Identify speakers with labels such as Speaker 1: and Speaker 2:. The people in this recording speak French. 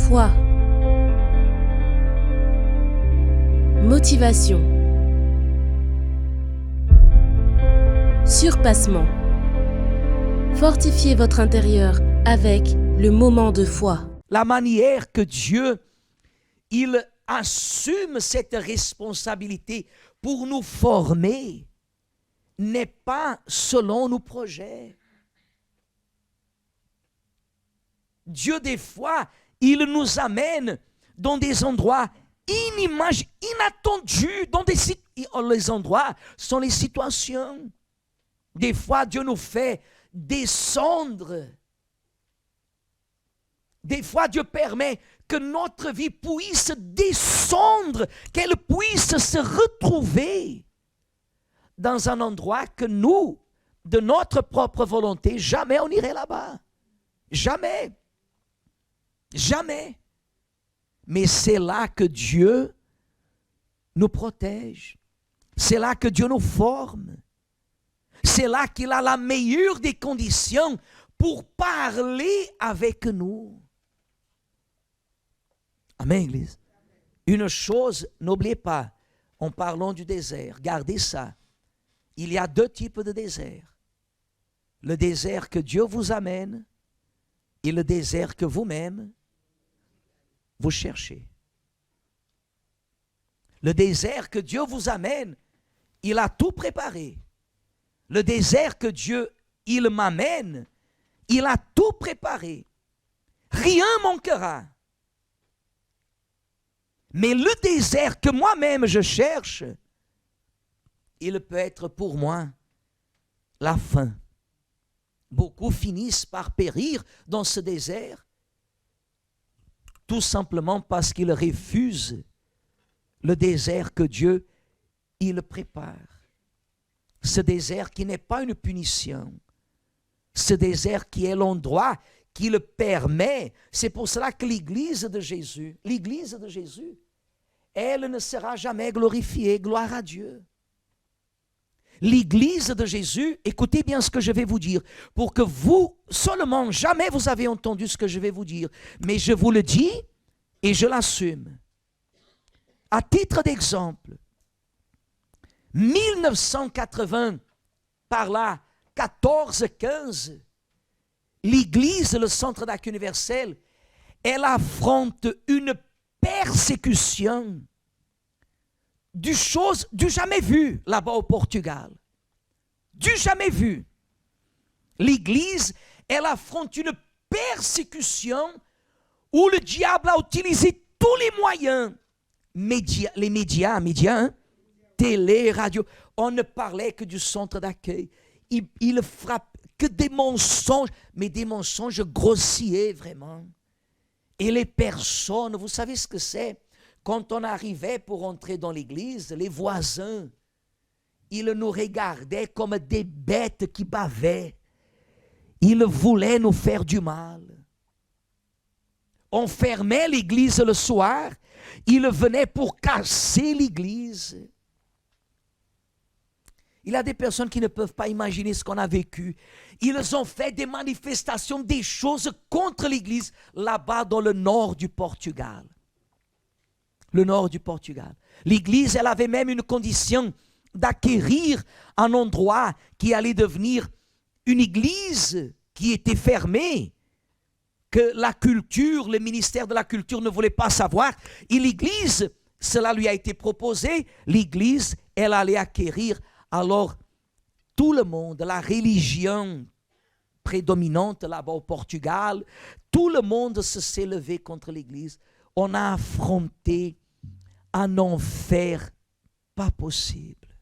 Speaker 1: Foi. Motivation. Surpassement. Fortifiez votre intérieur avec le moment de foi.
Speaker 2: La manière que Dieu, il assume cette responsabilité pour nous former n'est pas selon nos projets. Dieu, des fois, il nous amène dans des endroits inattendus, les endroits sont les situations. Des fois, Dieu nous fait descendre. Des fois, Dieu permet que notre vie puisse descendre, qu'elle puisse se retrouver dans un endroit que nous, de notre propre volonté, jamais on irait là-bas. Jamais. Jamais. Mais c'est là que Dieu nous protège. C'est là que Dieu nous forme. C'est là qu'il a la meilleure des conditions pour parler avec nous. Amen, Église. Une chose, n'oubliez pas, en parlant du désert, gardez ça. Il y a deux types de désert. Le désert que Dieu vous amène et le désert que vous-même vous cherchez. Le désert que Dieu vous amène, il a tout préparé. Le désert que Dieu, il m'amène, il a tout préparé. Rien manquera. Mais le désert que moi-même je cherche, il peut être pour moi la fin. Beaucoup finissent par périr dans ce désert, tout simplement parce qu'ils refusent le désert que Dieu, il prépare. Ce désert qui n'est pas une punition, ce désert qui est l'endroit qui le permet. C'est pour cela que l'Église de Jésus, elle ne sera jamais glorifiée, gloire à Dieu. L'Église de Jésus, écoutez bien ce que je vais vous dire, pour que vous, seulement, jamais vous avez entendu ce que je vais vous dire, mais je vous le dis et je l'assume. À titre d'exemple, 1980, par là, 14-15, l'Église, le Centre d'accueil universel, elle affronte une persécution du jamais vu là-bas au Portugal. Du jamais vu. L'Église, elle affronte une persécution où le diable a utilisé tous les moyens. Les médias, télé, radio, on ne parlait que du centre d'accueil. Il frappe que des mensonges, mais des mensonges grossiers vraiment. Et les personnes, vous savez ce que c'est? Quand on arrivait pour entrer dans l'église, les voisins, ils nous regardaient comme des bêtes qui bavaient. Ils voulaient nous faire du mal. On fermait l'église le soir, ils venaient pour casser l'église. Il y a des personnes qui ne peuvent pas imaginer ce qu'on a vécu. Ils ont fait des manifestations, des choses contre l'église là-bas dans le nord du Portugal. Le nord du Portugal. L'église, elle avait même une condition d'acquérir un endroit qui allait devenir une église qui était fermée, que la culture, le ministère de la culture ne voulait pas savoir. Et l'église, cela lui a été proposé, l'église, elle allait acquérir alors tout le monde, la religion prédominante là-bas au Portugal, tout le monde s'est levé contre l'église. On a affronté un enfer pas possible.